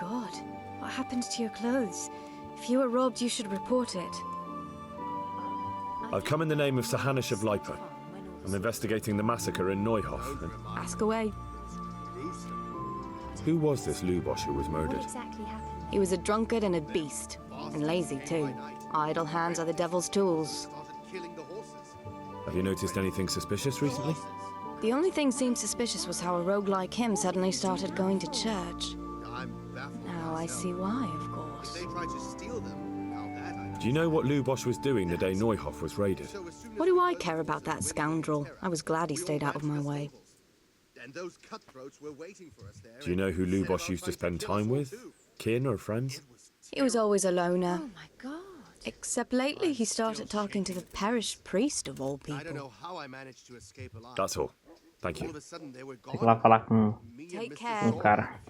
God. What happened to your clothes? If you were robbed, you should report it. I've come in the name of Sir Hanish of Lipa. I'm investigating the massacre in Neuhof. And Ask away. who was this Lubosh who was murdered? What exactly happened? He was a drunkard and a beast. And lazy, too. Idle hands are the devil's tools. Have you noticed anything suspicious recently? The only thing seemed suspicious was how a rogue like him suddenly started going to church. Now I see why, of course. Do you know what Lubosh was doing the day Neuhof was raided? What do I care about that scoundrel? I was glad he stayed out of my way. Do you know who Lubosh used to spend time with? Kin or friends? He was always a loner. Oh my God. Except lately he started talking to the parish priest of all people. That's all. Thank you. Tem que ir lá falar com Take o care. cara.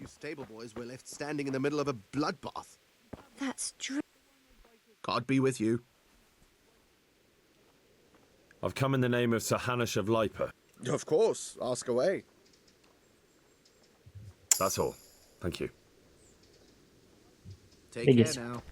That's true. God be with you. I've come in the name of Sir Hanish of Lipa. Of course, ask away. That's all. Thank you. Take Beleza. care now.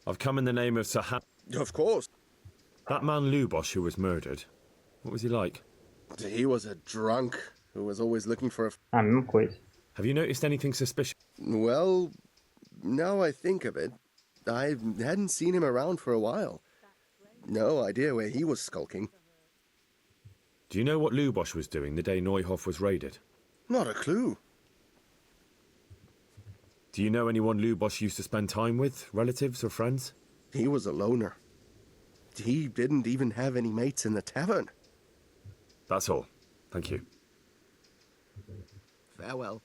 I've come in the name of Sir Han... Of course. That man Lubosh who was murdered. What was he like? He was a drunk who was always looking for a... Ah, mesma coisa. Have you noticed anything suspicious? Well, now I think of it, I hadn't seen him around for a while. No idea where he was skulking. Do you know what Lubosh was doing the day Neuhof was raided? Not a clue. Do you know anyone Lubosh used to spend time with? Relatives or friends? He was a loner. He didn't even have any mates in the tavern. That's all. Thank you. Farewell.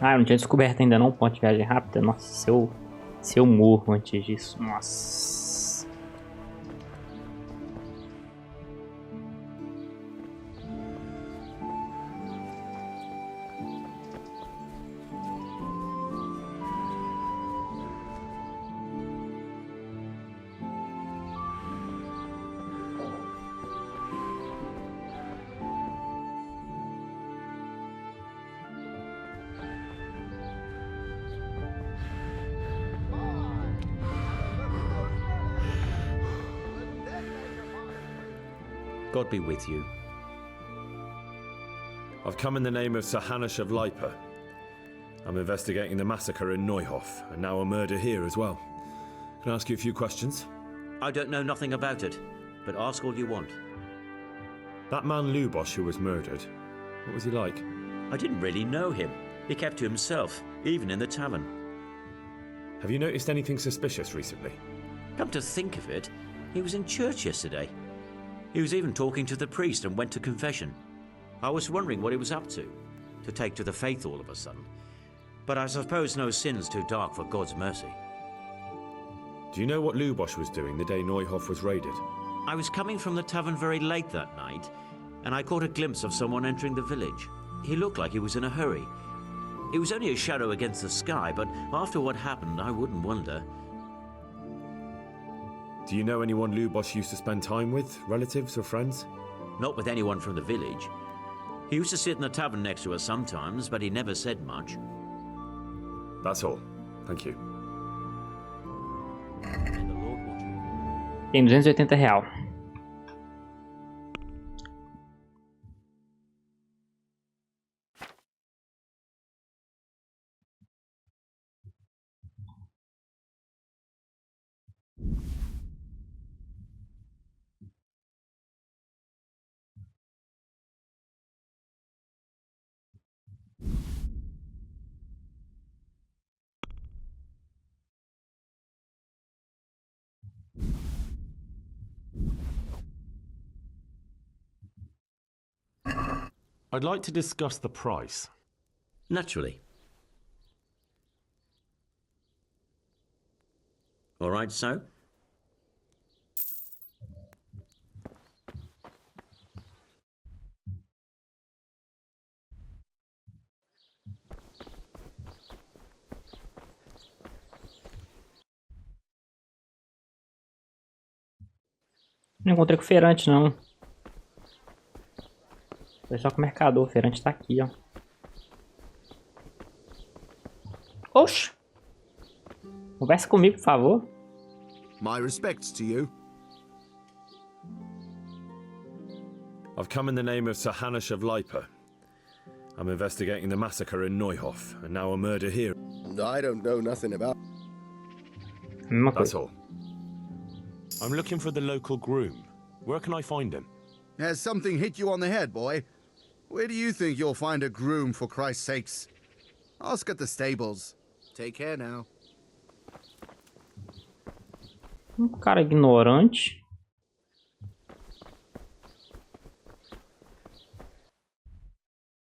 Ah, eu não tinha descoberto ainda não o ponto de viagem rápida. Nossa, se eu morro antes disso. Nossa. God be with you. I've come in the name of Sir Hanish of Lipa. I'm investigating the massacre in Neuhof, and now a murder here as well. Can I ask you a few questions? I don't know nothing about it, but ask all you want. That man Lubosh who was murdered, what was he like? I didn't really know him. He kept to himself, even in the tavern. Have you noticed anything suspicious recently? Come to think of it, he was in church yesterday. He was even talking to the priest and went to confession. I was wondering what he was up to take to the faith all of a sudden. But I suppose no sin's too dark for God's mercy. Do you know what Lubosh was doing the day Neuhof was raided? I was coming from the tavern very late that night, and I caught a glimpse of someone entering the village. He looked like he was in a hurry. It was only a shadow against the sky, but after what happened, I wouldn't wonder. Do you know anyone Lubosh used to spend time with? Relatives or friends? Not with anyone from the village. He used to sit in the tavern next to us sometimes, but he never said much. That's all. Thank you. And the Lord watch over you. Tem R$280. I'd like to discuss the price. Naturally. All right, so? Não encontrei com o feirante, não. Foi só com o mercador. O feirante tá aqui, ó. Oxi! Conversa comigo, por favor. My respects to you. I've come in the name of Sir Hanish of Lipa. I'm investigating the massacre in Neuhof, and now a murder here. I don't know nothing about. Mesma That's coisa. all. I'm looking for the local groom. Where can I find him? Has something hit you on the head, boy? Where do you think you'll find a groom, for Christ's sakes? Ask at the stables. Take care now. Cara ignorante.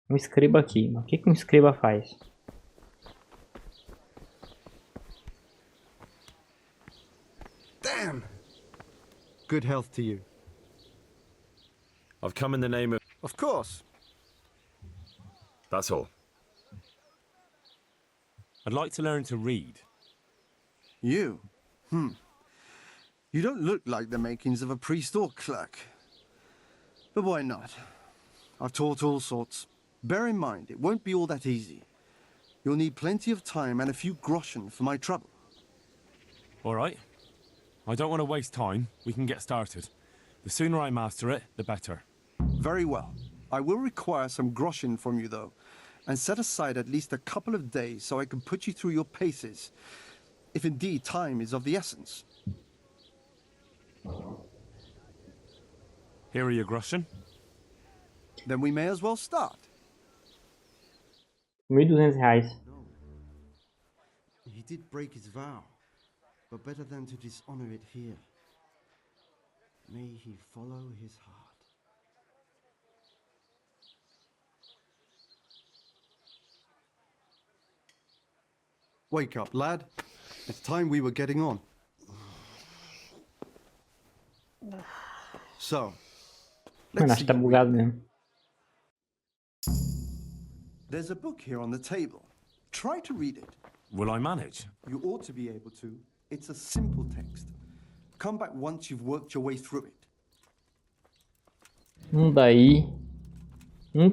Um escriba aqui. Mas o que um escriba faz? Damn! Good health to you. I've come in the name of... Of course. That's all. I'd like to learn to read. You? You don't look like the makings of a priest or clerk. But why not? I've taught all sorts. Bear in mind, it won't be all that easy. You'll need plenty of time and a few groschen for my trouble. All right. I don't want to waste time. We can get started. The sooner I master it, the better. Very well. I will require some groschen from you, though, and set aside at least a couple of days so I can put you through your paces, if indeed time is of the essence. Here are your groschen. Then we may as well start. R$1.200. He did break his vow, but better than to dishonor it here. May he follow his heart. Wake up, lad. It's time we were getting on. So, Mano, let's acho see. que tá bugado mesmo. There's a book here on the table. Try to read it. Will I manage? You ought to be able to. It's a simple text. Come back once you've worked your way through it. Daí.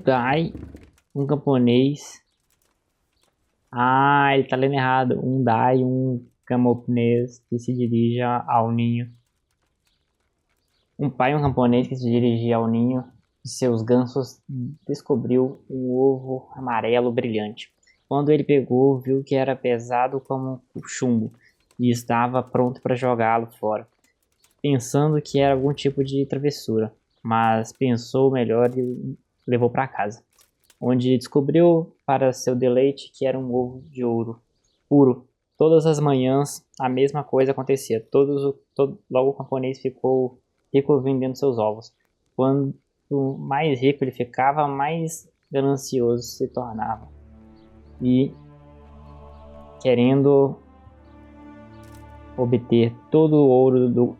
Dai. Camponês. Ah, ele tá lendo errado. Dai, camponês que se dirige ao ninho. Um pai, camponês que se dirigia ao ninho de seus gansos, descobriu um ovo amarelo brilhante. Quando ele pegou, viu que era pesado como o chumbo e estava pronto para jogá-lo fora, pensando que era algum tipo de travessura, mas pensou melhor e levou para casa, onde descobriu para seu deleite que era um ovo de ouro puro. Todas as manhãs a mesma coisa acontecia. Logo o camponês ficou rico vendendo seus ovos. Quanto mais rico ele ficava, mais ganancioso se tornava. E querendo obter todo o ouro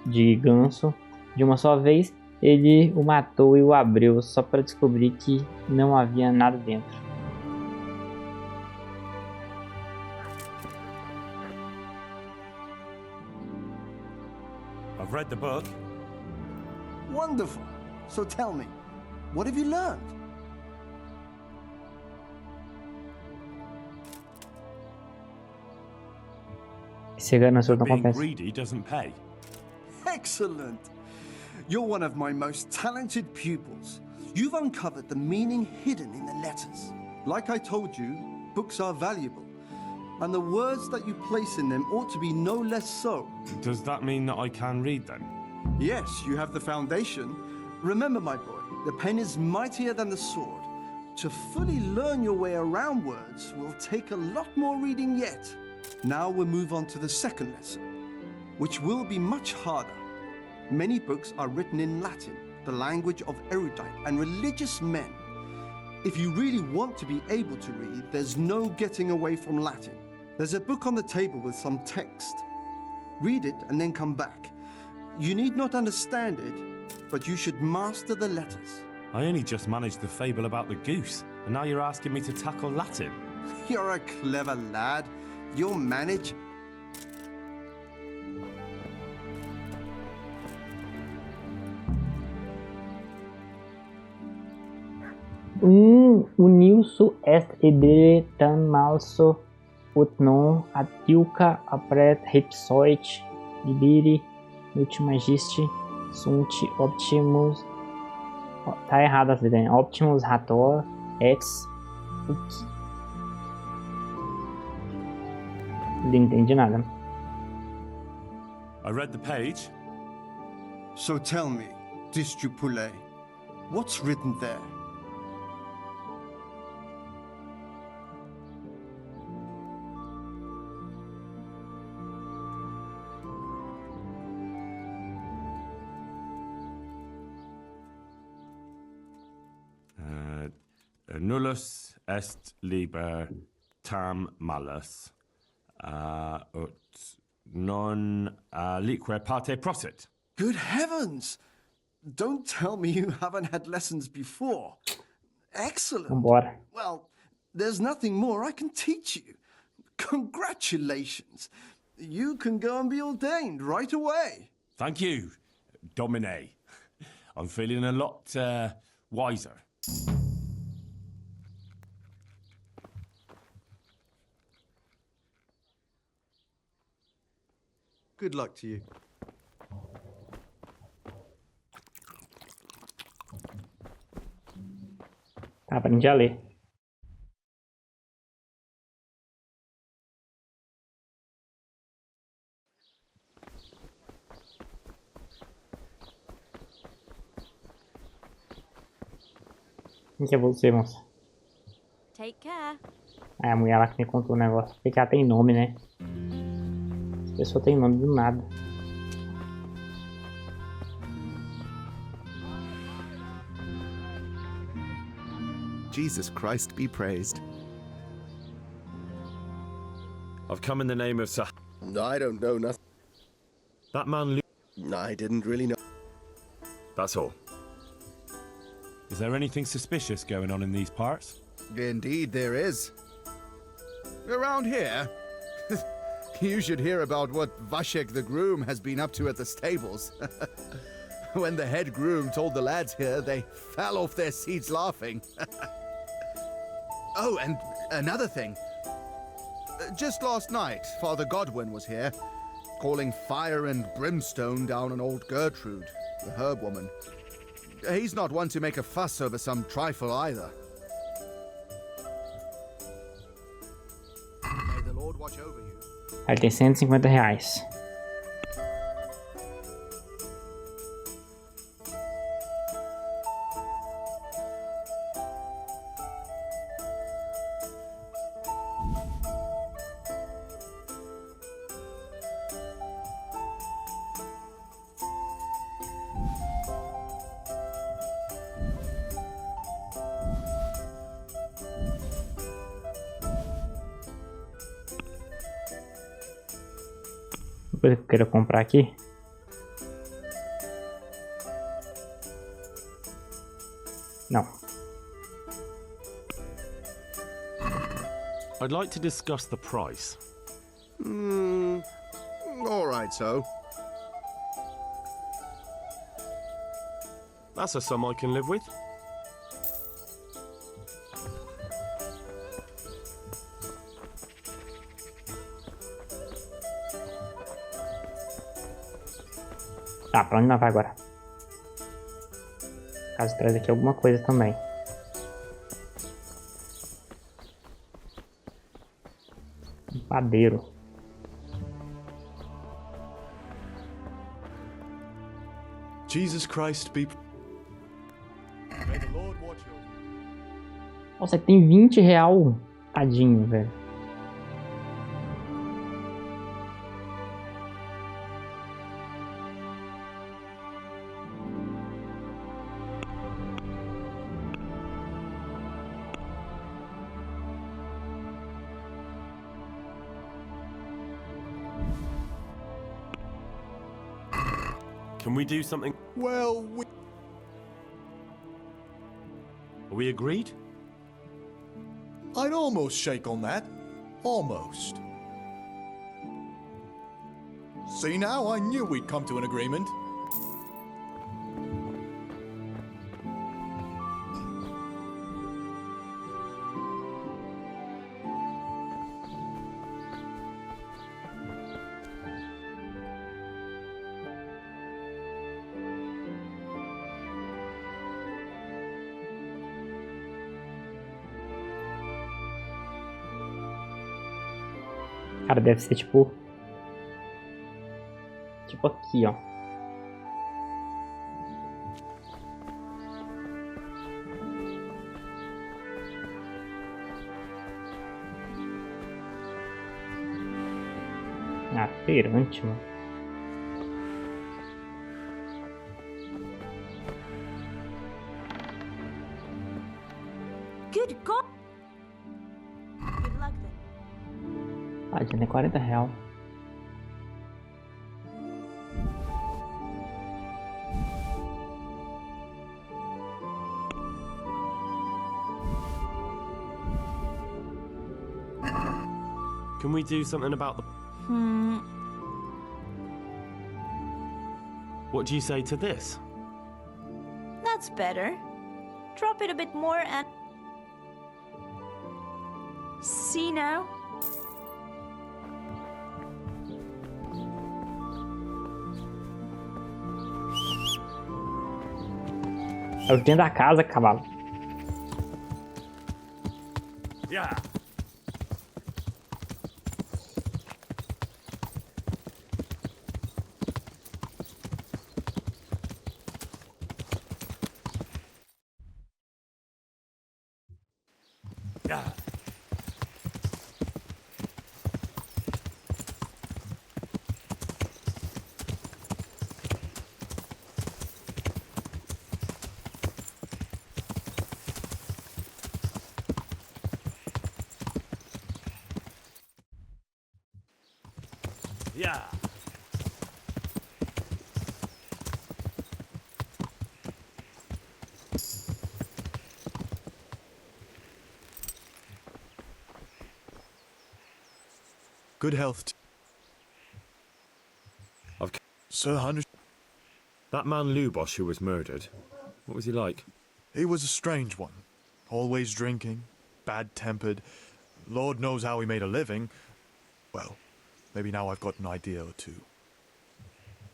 de ganso de uma só vez, ele o matou e o abriu só para descobrir que não havia nada dentro. I've read the book. Wonderful. So tell me, what have you learned? Ser ganancioso não Being compensa. greedy doesn't pay. Excellent. You're one of my most talented pupils. You've uncovered the meaning hidden in the letters. Like I told you, books are valuable, and the words that you place in them ought to be no less so. Does that mean that I can read then? Yes, you have the foundation. Remember, my boy, the pen is mightier than the sword. To fully learn your way around words will take a lot more reading yet. Now we'll move on to the second lesson, which will be much harder. Many books are written in Latin, the language of erudite and religious men. If you really want to be able to read, there's no getting away from Latin. There's a book on the table with some text. Read it and then come back. You need not understand it, but you should master the letters. I only just managed the fable about the goose, and now you're asking me to tackle Latin. You're a clever lad. You'll manage. Unilso est edere tan malso ut non atiuca apret hipsoit liberi ultimagisti sunt optimus. Tá errado essa ideia. Optimus rator ex. Ups. Não entendi nada. I read the page. So tell me, Distupule, what's written there? Nullus est liber tam malus, ut non lique parte prosit. Good heavens! Don't tell me you haven't had lessons before. Excellent. Vambora. Well, there's nothing more I can teach you. Congratulations. You can go and be ordained right away. Thank you, Domine. I'm feeling a lot wiser. Good luck to you. Tá, aprendi a ler. Quem que é você, moça? Take care. Ah, é a mulher lá que me contou o negócio. Porque ela tem nome, né? Essa pessoa tem nome do nada. Jesus Christ be praised. I've come in the name of Sir... I don't know nothing. That man... I didn't really know. That's all. Is there anything suspicious going on in these parts? Indeed there is. Around here, you should hear about what Vashek the groom has been up to at the stables. When the head groom told the lads here, they fell off their seats laughing. Oh, and another thing. Just last night, Father Godwin was here, calling fire and brimstone down on old Gertrude, the herb woman. He's not one to make a fuss over some trifle either. May the Lord watch over you. Aí tem R$150. Coisa que eu quero comprar aqui. Não. I'd like to discuss the price. All right, so. That's a sum I can live with. Tá, pra onde nós vai agora? Caso traz aqui alguma coisa também. Um padeiro. Jesus Christ be... May the Lord watch over you. Nossa, tem R$20. Tadinho, velho. Can we do something? Well, Are we agreed? I'd almost shake on that. Almost. See now, I knew we'd come to an agreement. Cara, deve ser tipo... Tipo aqui, ó. Ah, feirante, mano. Good God! Good luck then. Ah, já tem R$40. Can we do something about the... What do you say to this? That's better. Drop it a bit more and... See now? É o dentro da casa, cavalo. Yeah. Yeah. Yeah. Good health. I've... Sir Hunter, That man Lubosh who was murdered, what was he like? he was a strange one. Always drinking, bad-tempered. Lord knows how he made a living. Well, maybe now I've got an idea or two.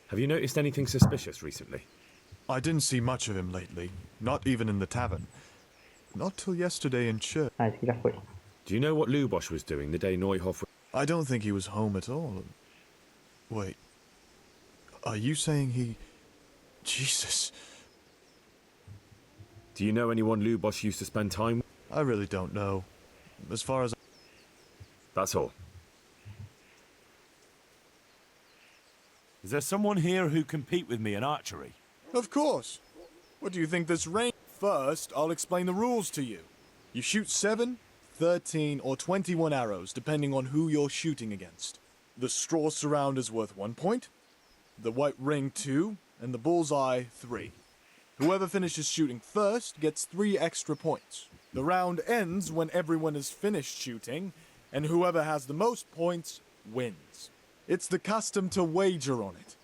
Have you noticed anything suspicious recently? I didn't see much of him lately, not even in the tavern. Not till yesterday in church. Ah, esse aqui já foi. Do you know what Lubosh was doing the day Neuhoff was... I don't think he was home at all. Wait, are you saying he... Jesus, Do you know anyone Lubosh used to spend time with? I really don't know. As far as... That's all. Is there someone here who compete with me in archery? Of course. What do you think this range... First, I'll explain the rules to you. You shoot 7, 13, or 21 arrows, depending on who you're shooting against. The straw surround is worth 1 point, the white ring 2, and the bullseye 3. Whoever finishes shooting first gets 3 extra points. The round ends when everyone is finished shooting, and whoever has the most points wins. It's the custom to wager on it,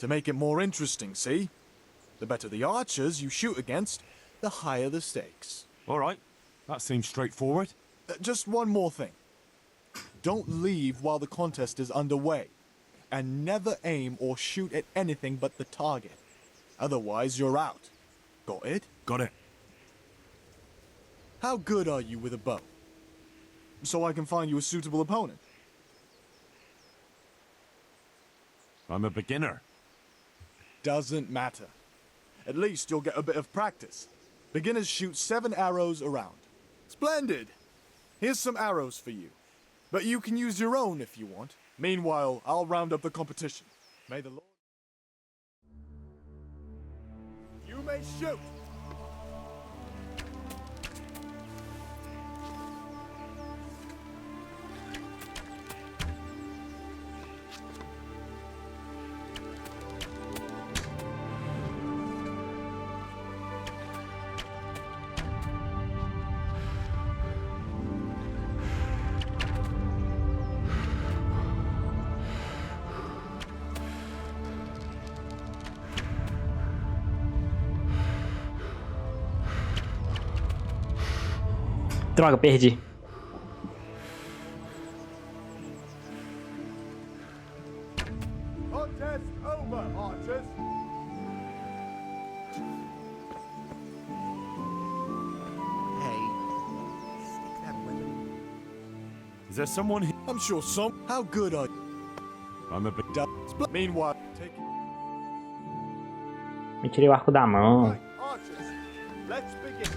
to make it more interesting, see? The better the archers you shoot against, the higher the stakes. All right. That seems straightforward. Just one more thing. Don't leave while the contest is underway, and never aim or shoot at anything but the target. Otherwise, you're out. Got it? Got it. How good are you with a bow? So I can find you a suitable opponent. I'm a beginner. Doesn't matter. At least you'll get a bit of practice. Beginners shoot 7 arrows around. Splendid! Here's some arrows for you. But you can use your own if you want. Meanwhile, I'll round up the competition. May the Lord... You may shoot! Droga, perdi. Contest over, archers. Hey, stick that weapon. Is there someone here? I'm sure some. How good are you? I'm a bit... Meanwhile, take Me tirei o arco da mão. right, archers. Let's begin.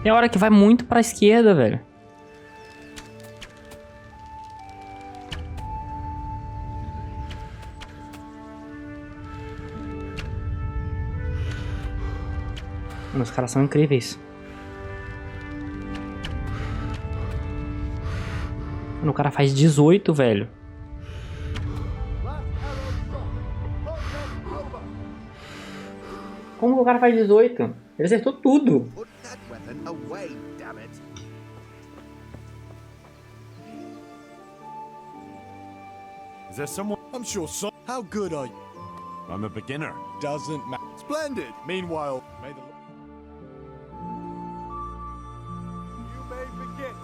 Tem hora que vai muito pra esquerda, velho. Mano, os caras são incríveis. Mano, o cara faz 18, velho. Last arrow shot. Contest over. Como que o cara faz 18? Ele acertou tudo. Put that weapon away, damn it. Is there someone... I'm sure some. How good are you? I'm a beginner. Doesn't matter. Splendid. Meanwhile, may the. You may begin.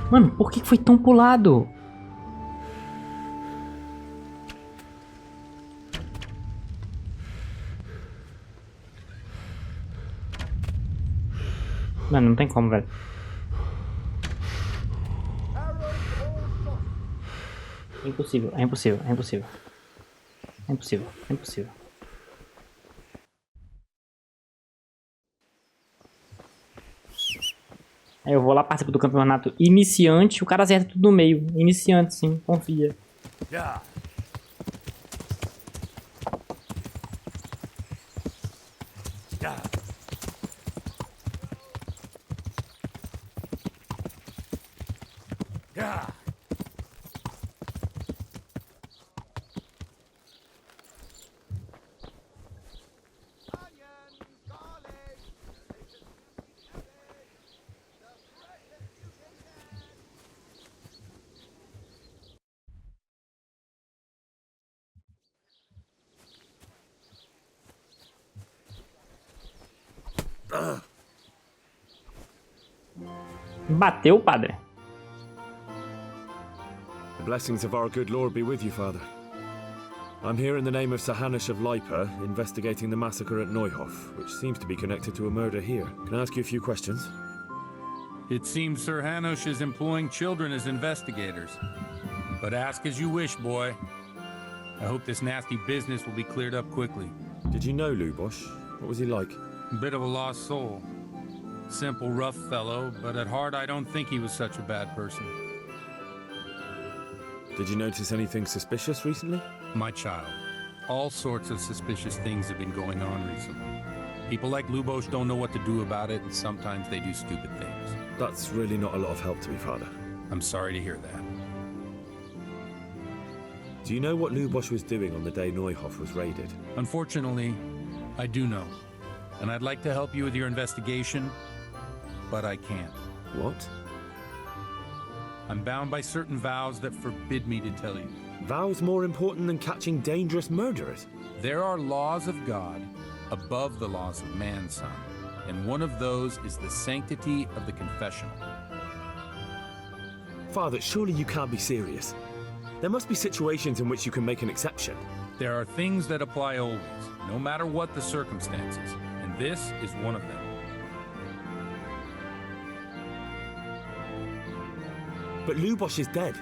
Mano, por que foi tão pulado? Mano, não tem como, velho. É impossível, é impossível, é impossível. É impossível, é impossível. Aí eu vou lá, participo do campeonato iniciante, o cara acerta tudo no meio. Iniciante, sim, confia. Yeah. Yeah. Yeah. Bateu, padre. The blessings of our good Lord be with you, Father. I'm here in the name of Sir Hanush of Lipa, investigating the massacre at Neuhof, which seems to be connected to a murder here. Can I ask you a few questions? It seems Sir Hanush is employing children as investigators. But ask as you wish, boy. I hope this nasty business will be cleared up quickly. Did you know Lubosh? What was he like? Bit of a lost soul. Simple, rough fellow, but at heart I don't think he was such a bad person. Did you notice anything suspicious recently? My child, all sorts of suspicious things have been going on recently. People like Lubosh don't know what to do about it, and sometimes they do stupid things. That's really not a lot of help to me, Father. I'm sorry to hear that. Do you know what Lubosh was doing on the day Neuhof was raided? Unfortunately, I do know. And I'd like to help you with your investigation, but I can't. What? I'm bound by certain vows that forbid me to tell you. Vows more important than catching dangerous murderers? There are laws of God above the laws of man, son. And one of those is the sanctity of the confessional. Father, surely you can't be serious. There must be situations in which you can make an exception. There are things that apply always, no matter what the circumstances. And this is one of them. But Lubosh is dead.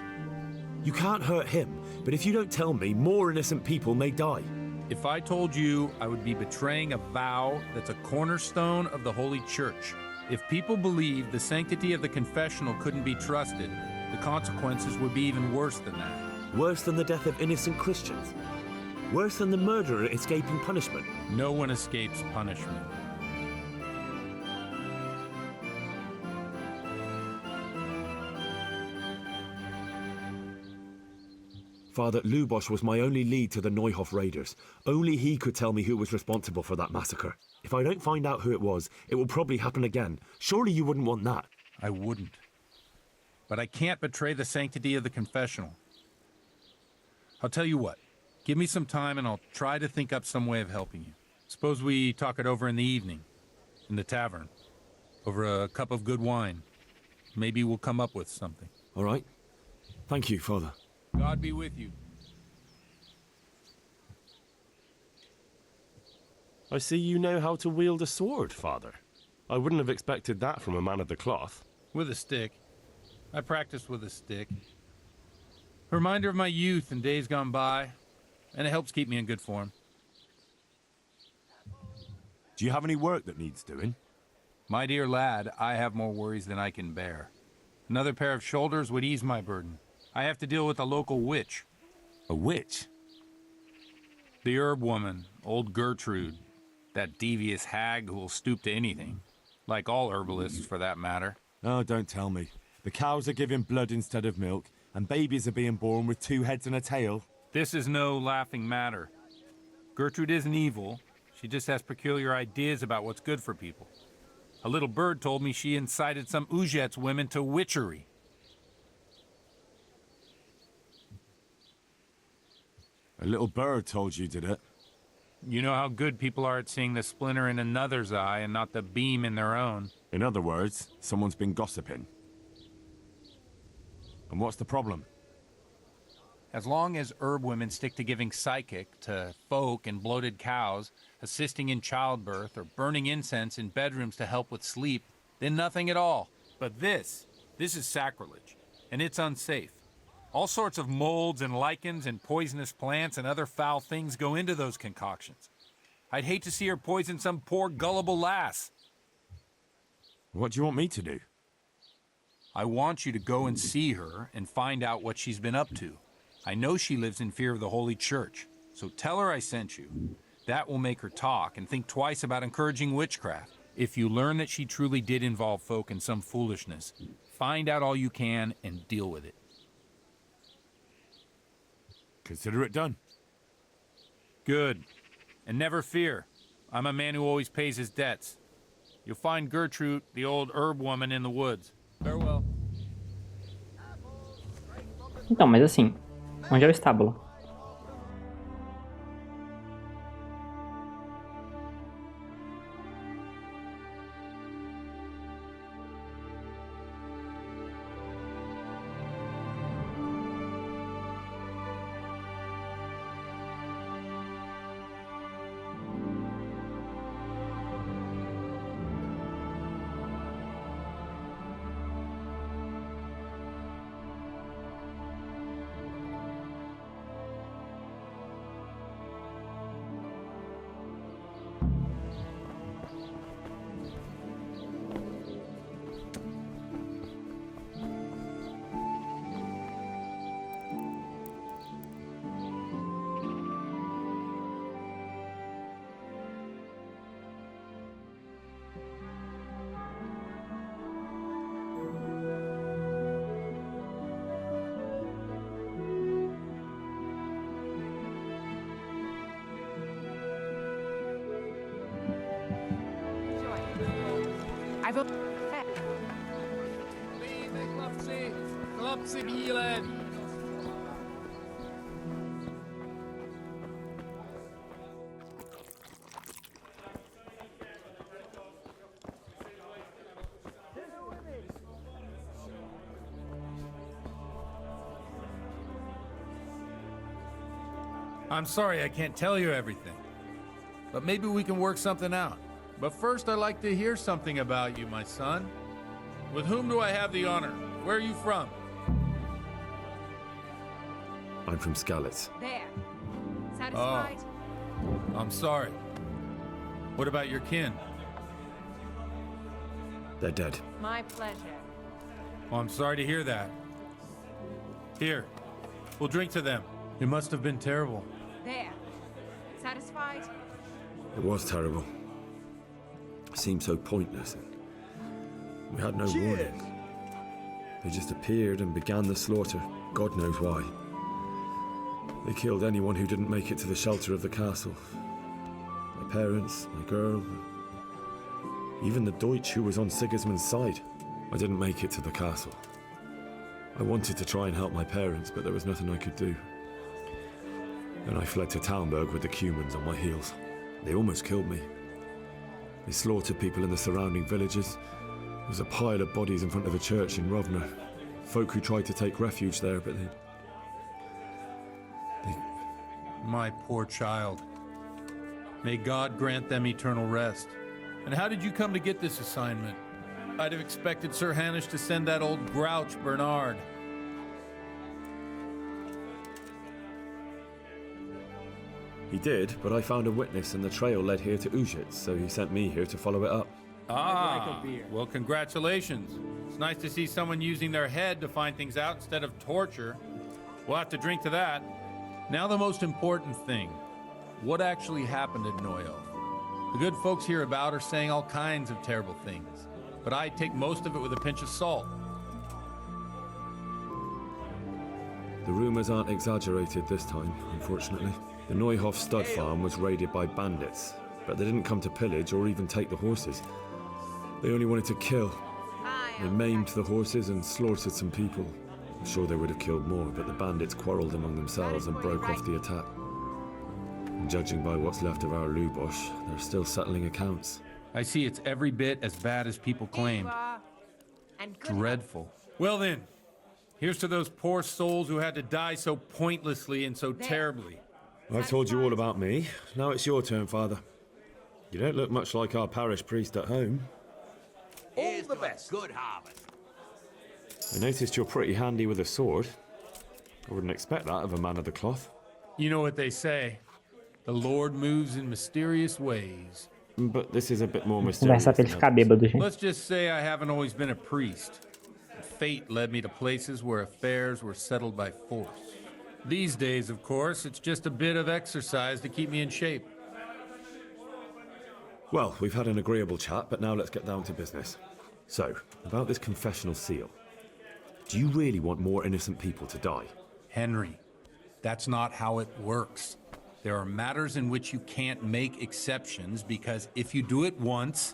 You can't hurt him, but if you don't tell me, more innocent people may die. If I told you, I would be betraying a vow that's a cornerstone of the Holy Church. If people believed the sanctity of the confessional couldn't be trusted, the consequences would be even worse than that. Worse than the death of innocent Christians? Worse than the murderer escaping punishment? No one escapes punishment. Father, Lubosch was my only lead to the Neuhof raiders. Only he could tell me who was responsible for that massacre. If I don't find out who it was, it will probably happen again. Surely you wouldn't want that. I wouldn't. But I can't betray the sanctity of the confessional. I'll tell you what. Give me some time and I'll try to think up some way of helping you. Suppose we talk it over in the evening, in the tavern, over a cup of good wine. Maybe we'll come up with something. All right. Thank you, Father. God be with you. I see you know how to wield a sword, Father. I wouldn't have expected that from a man of the cloth. With a stick. I practice with a stick. A reminder of my youth and days gone by, and it helps keep me in good form. Do you have any work that needs doing? My dear lad, I have more worries than I can bear. Another pair of shoulders would ease my burden. I have to deal with a local witch. A witch? The herb woman, old Gertrude. That devious hag who'll stoop to anything. Like all herbalists, for that matter. Oh, don't tell me. The cows are giving blood instead of milk, and babies are being born with 2 heads and a tail. This is no laughing matter. Gertrude isn't evil. She just has peculiar ideas about what's good for people. A little bird told me she incited some Ujet's women to witchery. A little bird told you, did it? You know how good people are at seeing the splinter in another's eye and not the beam in their own. In other words, someone's been gossiping. And what's the problem? As long as herb women stick to giving psychic to folk and bloated cows, assisting in childbirth, or burning incense in bedrooms to help with sleep, then nothing at all. But this is sacrilege, and it's unsafe. All sorts of molds and lichens and poisonous plants and other foul things go into those concoctions. I'd hate to see her poison some poor gullible lass. What do you want me to do? I want you to go and see her and find out what she's been up to. I know she lives in fear of the Holy Church, so tell her I sent you. That will make her talk and think twice about encouraging witchcraft. If you learn that she truly did involve folk in some foolishness, find out all you can and deal with it. Consider it done. Good. And never fear. I'm a man who always pays his debts. You'll find Gertrude, the old herb woman, in the woods. Farewell. Então, mas assim, onde é o estábulo? I'm sorry I can't tell you everything, but maybe we can work something out. But first, I'd like to hear something about you, my son. With whom do I have the honor? Where are you from? I'm from Skalitz. There. Satisfied? Oh, I'm sorry. What about your kin? They're dead. My pleasure. Oh, I'm sorry to hear that. Here, we'll drink to them. It must have been terrible. There. Satisfied? It was terrible. It seemed so pointless. We had no warning. They just appeared and began the slaughter. God knows why. They killed anyone who didn't make it to the shelter of the castle. My parents, my girl, even the Deutsch who was on Sigismund's side. I didn't make it to the castle. I wanted to try and help my parents, but there was nothing I could do. Then I fled to Talmberg with the Cumans on my heels. They almost killed me. They slaughtered people in the surrounding villages. There was a pile of bodies in front of a church in Rovna. Folk who tried to take refuge there, but they... My poor child. May God grant them eternal rest. And how did you come to get this assignment? I'd have expected Sir Hanish to send that old grouch Bernard. He did, but I found a witness and the trail led here to Ujitz, so he sent me here to follow it up. Ah, well, congratulations. It's nice to see someone using their head to find things out instead of torture. We'll have to drink to that. Now the most important thing. What actually happened at Neuhof? The good folks hereabout are saying all kinds of terrible things, but I take most of it with a pinch of salt. The rumors aren't exaggerated this time, unfortunately. The Neuhof stud farm was raided by bandits, but they didn't come to pillage or even take the horses. They only wanted to kill. They maimed the horses and slaughtered some people. I'm sure they would have killed more, but the bandits quarreled among themselves and broke off the attack. And judging by what's left of our Lubosh, they're still settling accounts. I see it's every bit as bad as people claim. Dreadful. Well then, here's to those poor souls who had to die so pointlessly and so terribly. I've told you all about me. Now it's your turn, Father. You don't look much like our parish priest at home. All the best. Good harvest. I noticed you're pretty handy with a sword. I wouldn't expect that of a man of the cloth. You know what they say. The Lord moves in mysterious ways. But this is a bit more mysterious. Conversa pra ele ficar bêbado, gente. Let's just say I haven't always been a priest. Fate led me to places where affairs were settled by force. These days, of course, it's just a bit of exercise to keep me in shape. Well, we've had an agreeable chat, but now let's get down to business. So, about this confessional seal. Do you really want more innocent people to die? Henry, that's not how it works. There are matters in which you can't make exceptions because if you do it once,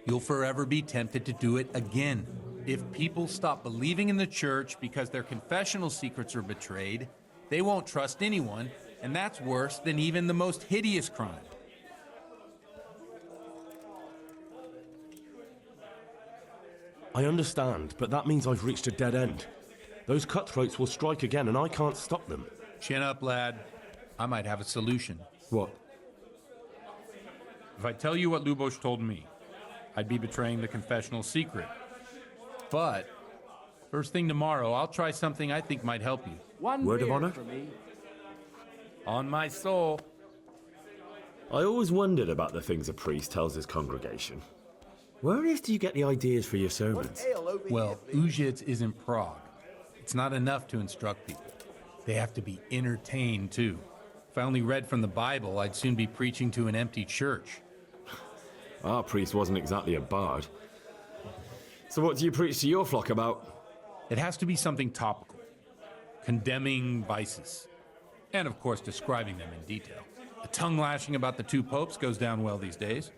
you'll forever be tempted to do it again. If people stop believing in the church because their confessional secrets are betrayed, they won't trust anyone, and that's worse than even the most hideous crime. I understand, but that means I've reached a dead end. Those cutthroats will strike again, and I can't stop them. Chin up, lad. I might have a solution. What? If I tell you what Lubosh told me, I'd be betraying the confessional secret. But, first thing tomorrow, I'll try something I think might help you. Word of honor? On my soul. I always wondered about the things a priest tells his congregation. Where on earth do you get the ideas for your sermons? Well, Ujitz isn't Prague. It's not enough to instruct people. They have to be entertained, too. If I only read from the Bible, I'd soon be preaching to an empty church. Our priest wasn't exactly a bard. So what do you preach to your flock about? It has to be something topical. Condemning vices. And, of course, describing them in detail. The tongue-lashing about the two popes goes down well these days.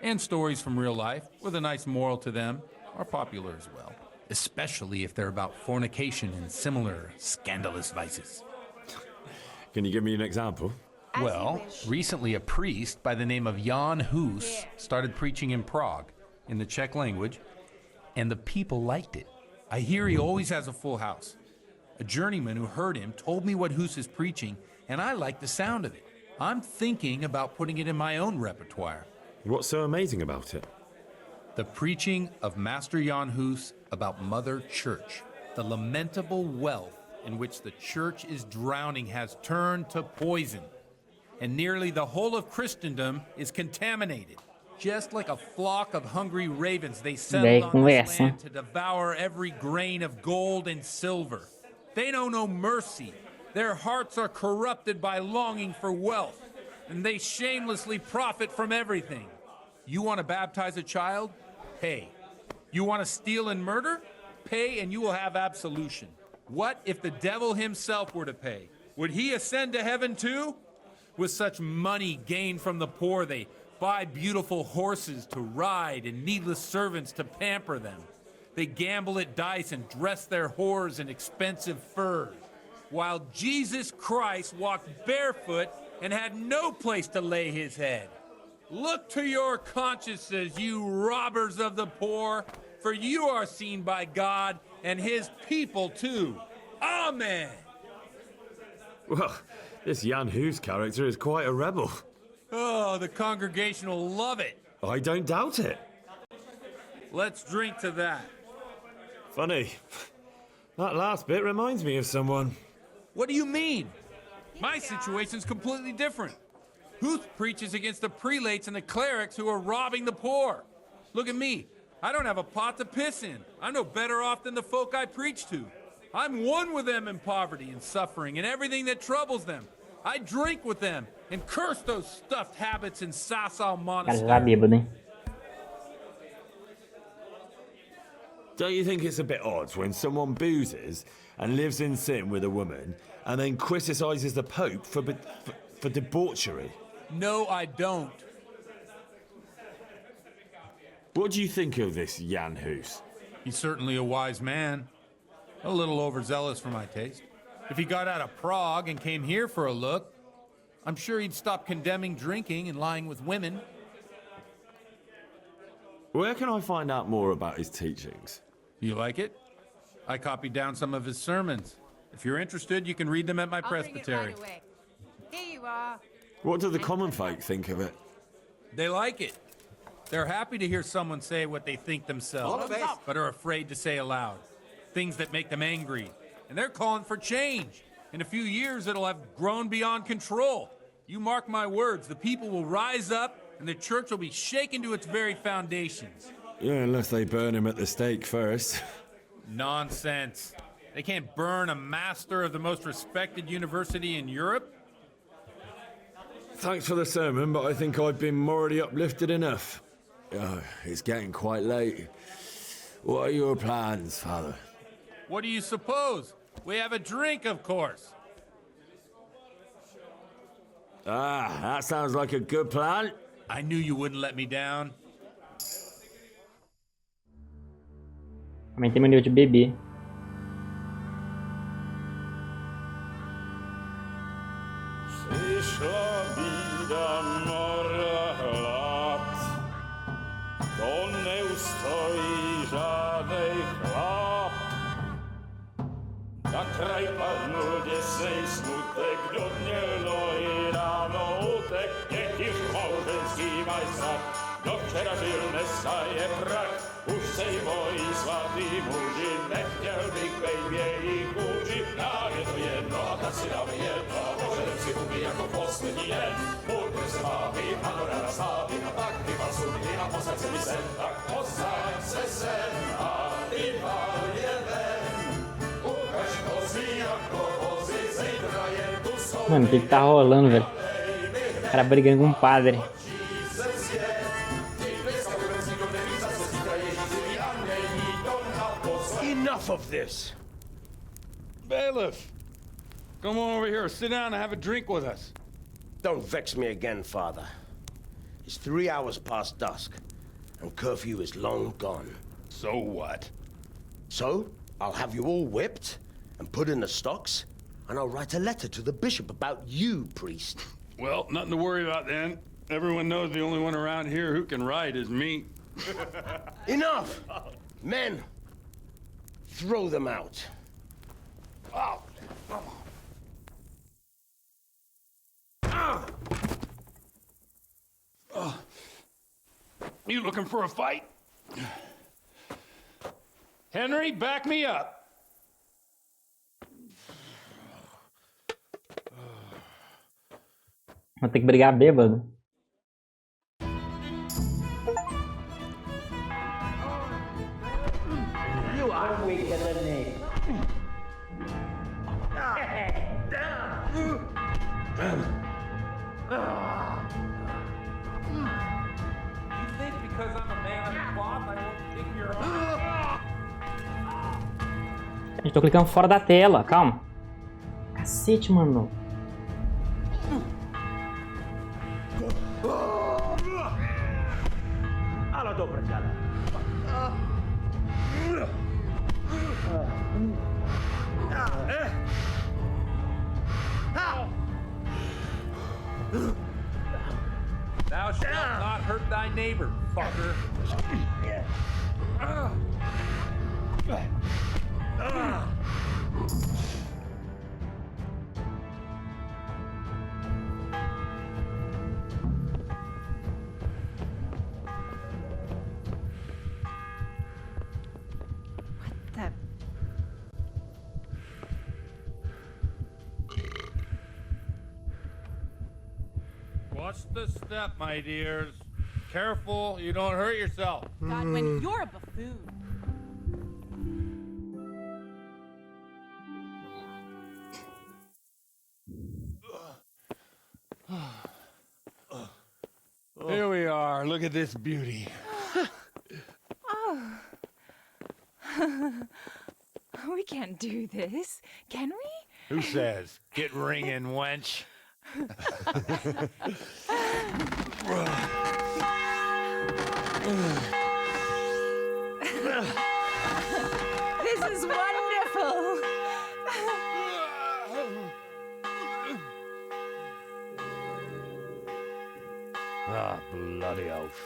And stories from real life, with a nice moral to them, are popular as well. Especially if they're about fornication and similar scandalous vices. Can you give me an example? Well, recently a priest by the name of Jan Hus started preaching in Prague, in the Czech language, and the people liked it. I hear he always has a full house. A journeyman who heard him told me what Hus is preaching, and I like the sound of it. I'm thinking about putting it in my own repertoire. What's so amazing about it? The preaching of Master Jan Hus about Mother Church. The lamentable wealth in which the church is drowning has turned to poison. And nearly the whole of Christendom is contaminated. Just like a flock of hungry ravens, they settled on this land to devour every grain of gold and silver. They know no mercy. Their hearts are corrupted by longing for wealth, and they shamelessly profit from everything. You want to baptize a child? Pay. You want to steal and murder? Pay and you will have absolution. What if the devil himself were to pay? Would he ascend to heaven too? With such money gained from the poor, they buy beautiful horses to ride and needless servants to pamper them. They gamble at dice and dress their whores in expensive furs, while Jesus Christ walked barefoot and had no place to lay his head. Look to your consciences, you robbers of the poor, for you are seen by God and his people too. Amen. Well, this Jan Hus character is quite a rebel. Oh, the congregation will love it. I don't doubt it. Let's drink to that. Funny. That last bit reminds me of someone. What do you mean? My situation's completely different. Huth preaches against the prelates and the clerics who are robbing the poor. Look at me. I don't have a pot to piss in. I'm no better off than the folk I preach to. I'm one with them in poverty and suffering and everything that troubles them. I drink with them and curse those stuffed habits in Sasau Monastery. Don't you think it's a bit odd when someone boozes and lives in sin with a woman and then criticises the Pope for debauchery? No, I don't. What do you think of this Jan Hus? He's certainly a wise man. A little overzealous for my taste. If he got out of Prague and came here for a look, I'm sure he'd stop condemning drinking and lying with women. Where can I find out more about his teachings? You like it? I copied down some of his sermons. If you're interested, you can read them at my presbytery. Right, here you are. What do the common folk think of it? They like it. They're happy to hear someone say what they think themselves, but are afraid to say aloud. Things that make them angry. And they're calling for change. In a few years, it'll have grown beyond control. You mark my words, the people will rise up and the church will be shaken to its very foundations. Yeah, unless they burn him at the stake first. Nonsense. They can't burn a master of the most respected university in Europe. Thanks for the sermon, but I think I've been morally uplifted enough. Oh, it's getting quite late. What are your plans, Father? What do you suppose? We have a drink, of course. Ah, that sounds like a good plan. I knew you wouldn't let me down. Também tem mania de beber. Na kraj padnul desej smutek, do dnielo i ráno utek, nech małżeński majstrak, do včera žil, dneska je prach, už sej moji svatý muži, nechtěl bych bejt v jejich kůži, nám je to jedno a tak si dáme jedno, požadem si huby jako poslední den, buďme se mávi, ano ráda slávy, a tak vypal sudy a posaď se mi sem, tak posaď se sem a vypal je ven. Mano, o que tá rolando, velho? O cara brigando com o padre. Enough of this. Bailiff, come on over here, sit down and have a drink with us. Don't vex me again, Father. It's 3 hours past dusk, and curfew is long gone. So what? So, I'll have you all whipped and put in the stocks, and I'll write a letter to the bishop about you, priest. Well, nothing to worry about then. Everyone knows the only one around here who can write is me. Enough! Men, throw them out. Oh, come on. You looking for a fight? Henry, back me up. Vou ter que brigar bêbado. You are weaker than me. You think because I'm a man of cloth, I won't kick your arm? Eu tô clicando fora da tela, calma. Cacete, mano. Alla dobra cara. Thou shalt not hurt thy neighbor, fucker. That. Watch the step, my dears. Careful, you don't hurt yourself. Godwin, you're a buffoon. Here we are. Look at this beauty. Oh. We can't do this, can we? Who says? Get ringing, wench. This is wonderful. Ah, bloody oath.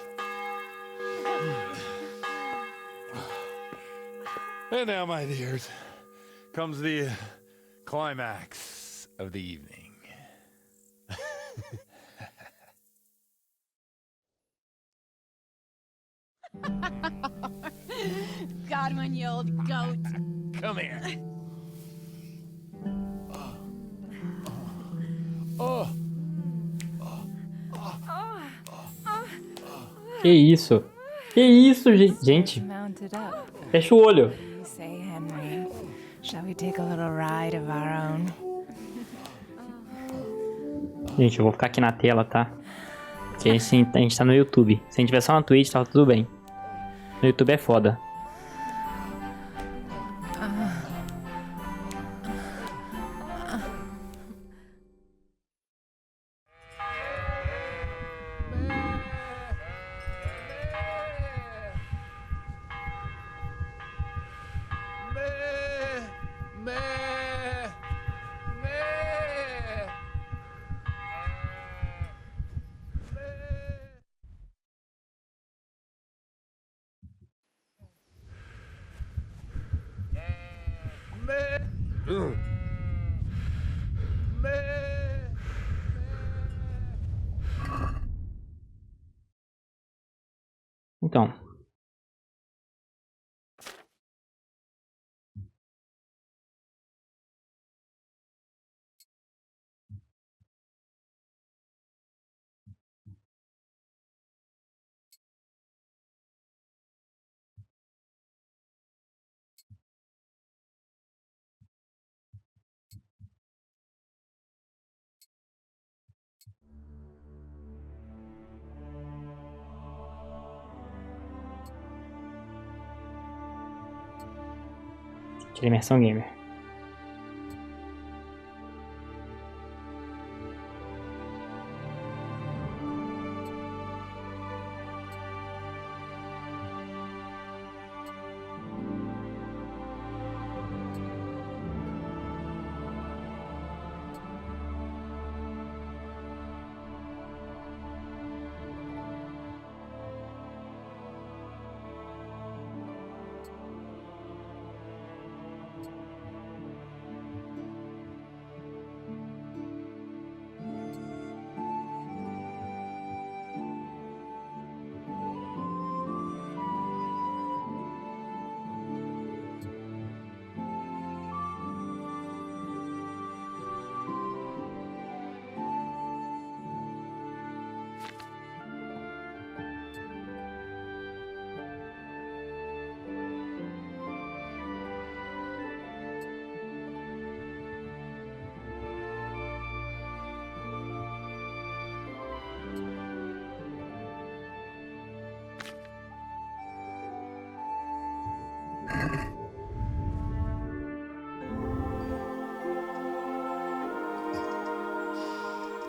And now, my dears, comes the climax of the evening. Godwin, you old goat. Come here. Oh. Que isso? Que isso, gente? Mounted up. Fecha o olho. You say, Henry, shall we take a little ride of our own? Gente, eu vou ficar aqui na tela, tá? Porque a gente tá no YouTube. Se a gente tiver só na Twitch, tá tudo bem. No YouTube é foda. Então. Tira imersão gamer.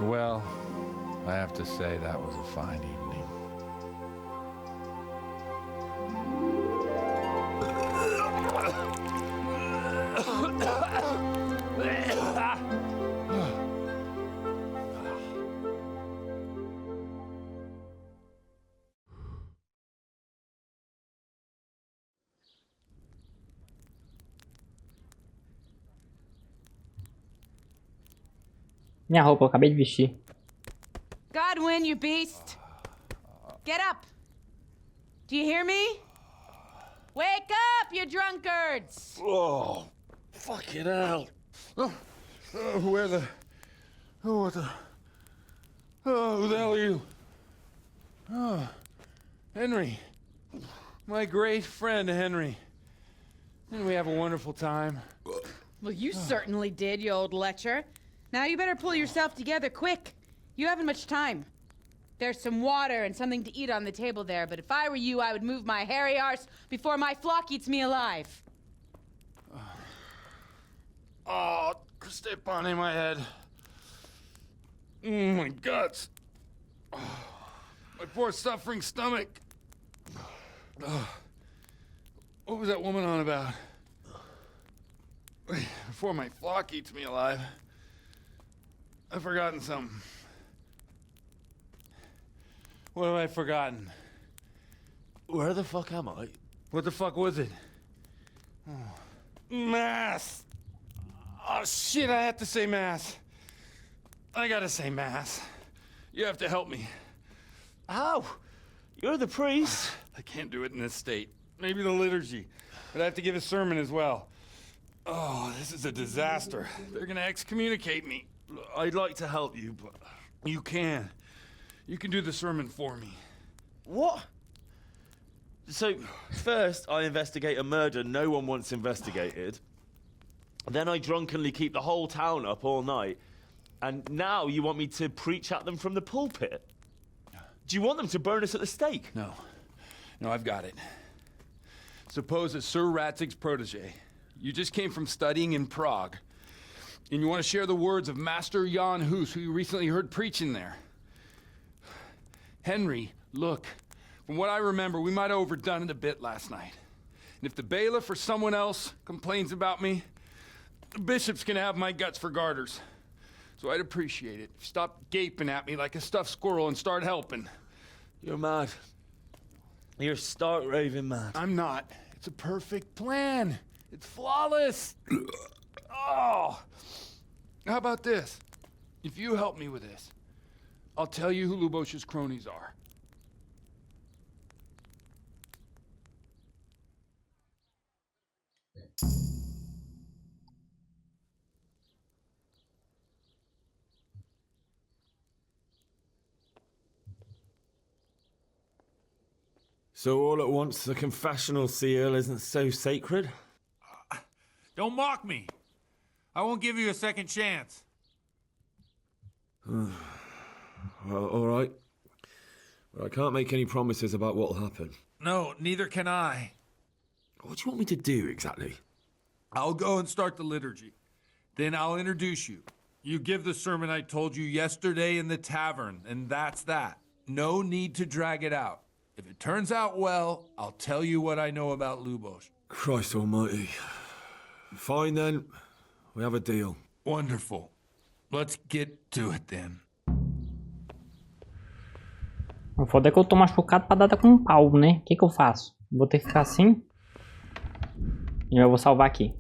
Well, I have to say that was a fine evening. Minha roupa, eu acabei de vestir. Godwin, you beast! Get up! Do you hear me? Wake up, you drunkards! Oh, fucking hell. Where the... Oh, what the... Oh, who the hell are you? Oh, Henry. My great friend, Henry. Didn't we have a wonderful time? Well, you certainly did, you old lecher. Now you better pull yourself together quick. You haven't much time. There's some water and something to eat on the table there, but if I were you, I would move my hairy arse before my flock eats me alive. Oh, step on in my head. My guts. My poor suffering stomach. What was that woman on about? Before my flock eats me alive. I've forgotten something. What have I forgotten? Where the fuck am I? What the fuck was it? Oh. Mass! Oh shit, I have to say mass. I gotta say mass. You have to help me. How? You're the priest. I can't do it in this state. Maybe the liturgy. But I have to give a sermon as well. Oh, this is a disaster. They're gonna excommunicate me. I'd like to help you, but... You can. You can do the sermon for me. What? So, first I investigate a murder no one wants investigated. Then I drunkenly keep the whole town up all night. And now you want me to preach at them from the pulpit? Do you want them to burn us at the stake? No. No, I've got it. Suppose that Sir Ratzig's protege. You just came from studying in Prague. And you want to share the words of Master Jan Hus, who you recently heard preaching there. Henry, look, from what I remember, we might have overdone it a bit last night. And if the bailiff or someone else complains about me, the bishop's gonna have my guts for garters. So I'd appreciate it if you stopped gaping at me like a stuffed squirrel and start helping. You're mad. You're stark raving mad. I'm not. It's a perfect plan. It's flawless. Oh. How about this? If you help me with this, I'll tell you who Lubosh's cronies are. So all at once, the confessional seal isn't so sacred? Don't mock me. I won't give you a second chance. Well, all right. But I can't make any promises about what'll happen. No, neither can I. What do you want me to do, exactly? I'll go and start the liturgy. Then I'll introduce you. You give the sermon I told you yesterday in the tavern, and that's that. No need to drag it out. If it turns out well, I'll tell you what I know about Lubosh. Christ almighty. Fine then. We have a deal. Wonderful. Let's get to it then. O foda é que eu tô machucado pra dar com um pau, né? O que que eu faço? Vou ter que ficar assim. E eu vou salvar aqui.